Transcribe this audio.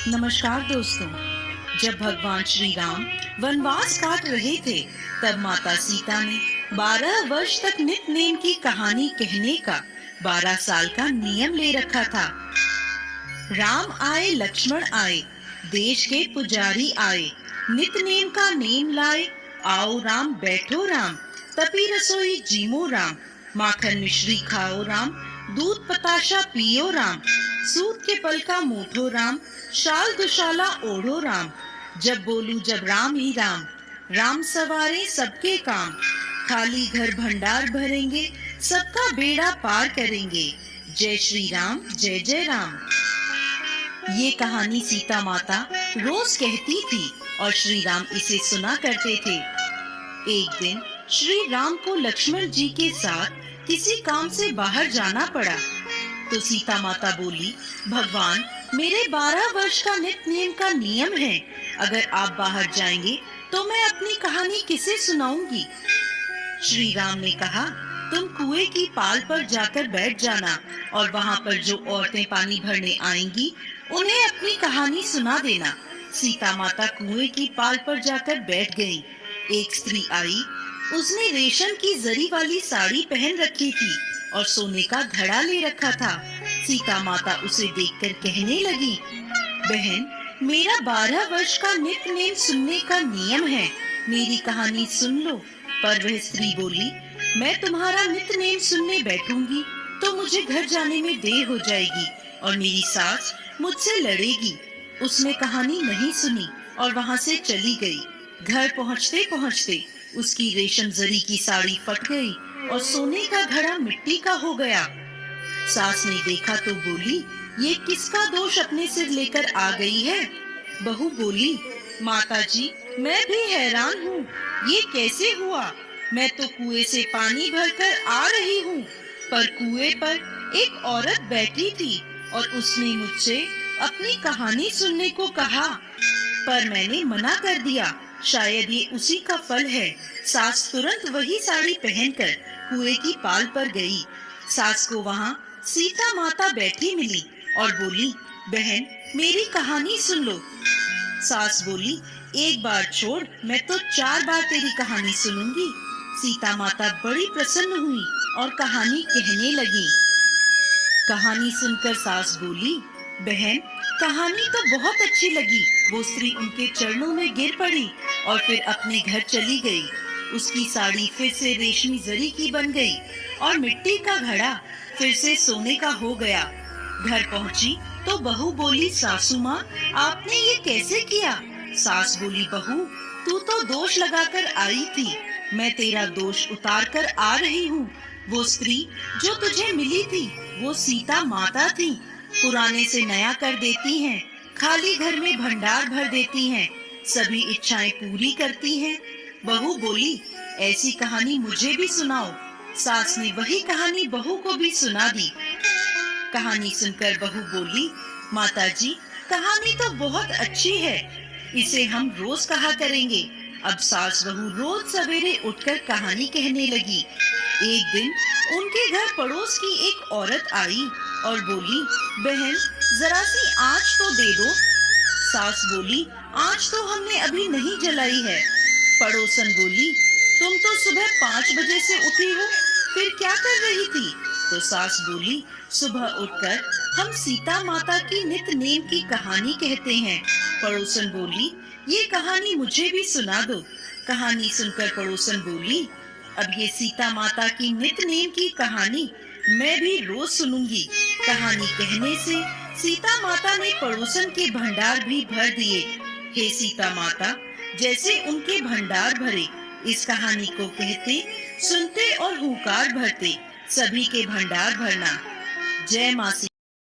नमस्कार दोस्तों। जब भगवान श्री राम वनवास काट रहे थे, तब माता सीता ने 12 वर्ष तक नित नेम की कहानी कहने का 12 साल का नियम ले रखा था। राम आए, लक्ष्मण आए, देश के पुजारी आए, नित नेम का नेम लाए, आओ राम बैठो राम, तपी रसोई जीमो राम, माखन मिश्री खाओ राम, दूध पताशा पियो राम, सूत के पल का मूठो राम, शाल दुशाला ओढ़ो राम, जब बोलूं जब राम ही राम, राम सवारे सबके काम, खाली घर भंडार भरेंगे, सबका बेड़ा पार करेंगे, जय श्री राम जय जय राम। ये कहानी सीता माता रोज कहती थी और श्री राम इसे सुना करते थे। एक दिन श्री राम को लक्ष्मण जी के साथ किसी काम से बाहर जाना पड़ा, तो सीता माता बोली, भगवान मेरे 12 वर्ष का नित नेम का नियम है, अगर आप बाहर जाएंगे तो मैं अपनी कहानी किसे सुनाऊंगी। श्री राम ने कहा, तुम कुएं की पाल पर जाकर बैठ जाना और वहाँ पर जो औरतें पानी भरने आएंगी उन्हें अपनी कहानी सुना देना। सीता माता कुएं की पाल पर जाकर बैठ गई। एक स्त्री आई, उसने रेशम की जरी वाली साड़ी पहन रखी थी और सोने का घड़ा ले रखा था। सीता माता उसे देखकर कहने लगी, बहन मेरा 12 वर्ष का नित नेम सुनने का नियम है, मेरी कहानी सुन लो। पर वह स्त्री बोली, मैं तुम्हारा नित नेम सुनने बैठूंगी तो मुझे घर जाने में देर हो जाएगी और मेरी सास मुझसे लड़ेगी। उसने कहानी नहीं सुनी और वहाँ से चली गई। घर पहुँचते पहुँचते उसकी रेशम जरी की साड़ी फट गई और सोने का घड़ा मिट्टी का हो गया। सास ने देखा तो बोली, ये किसका दोष अपने सिर लेकर आ गई है। बहू बोली, माताजी मैं भी हैरान हूँ, ये कैसे हुआ। मैं तो कुएं से पानी भरकर आ रही हूँ, पर कुएं पर एक औरत बैठी थी और उसने मुझसे अपनी कहानी सुनने को कहा, पर मैंने मना कर दिया। शायद ये उसी का फल है। सास तुरंत वही साड़ी पहनकर कुएं की पाल पर गई। सास को वहाँ सीता माता बैठी मिली और बोली, बहन मेरी कहानी सुन लो। सास बोली, एक बार छोड़, मैं तो 4 बार तेरी कहानी सुनूंगी। सीता माता बड़ी प्रसन्न हुई और कहानी कहने लगी। कहानी सुनकर सास बोली, बहन कहानी तो बहुत अच्छी लगी। वो स्त्री उनके चरणों में गिर पड़ी और फिर अपने घर चली गई। उसकी साड़ी फिर से रेशमी जरी की बन गई और मिट्टी का घड़ा फिर से सोने का हो गया। घर पहुंची तो बहू बोली, सासू माँ आपने ये कैसे किया। सास बोली, बहू तू तो दोष लगाकर आई थी, मैं तेरा दोष उतार कर आ रही हूँ। वो स्त्री जो तुझे मिली थी वो सीता माता थी। पुराने से नया कर देती हैं, खाली घर में भंडार भर देती हैं, सभी इच्छाएं पूरी करती हैं। बहू बोली, ऐसी कहानी मुझे भी सुनाओ। सास ने वही कहानी बहू को भी सुना दी। कहानी सुनकर बहू बोली, माताजी कहानी तो बहुत अच्छी है, इसे हम रोज कहा करेंगे। अब सास बहू रोज सवेरे उठकर कहानी कहने लगी। एक दिन उनके घर पड़ोस की एक औरत आई और बोली, बहन जरा सी आँच तो दे दो। सास बोली, आँच तो हमने अभी नहीं जलाई है। पड़ोसन बोली, तुम तो सुबह 5 बजे से उठी हो, फिर क्या कर रही थी। तो सास बोली, सुबह उठकर हम सीता माता की नित नेम की कहानी कहते हैं। पड़ोसन बोली, ये कहानी मुझे भी सुना दो। कहानी सुनकर पड़ोसन बोली, अब ये सीता माता की नित नेम की कहानी मैं भी रोज सुनूंगी। कहानी कहने से सीता माता ने पड़ोसन के भंडार भी भर दिए। हे सीता माता, जैसे उनके भंडार भरे, इस कहानी को कहते, सुनते और हुंकार भरते, सभी के भंडार भरना। जय माँ।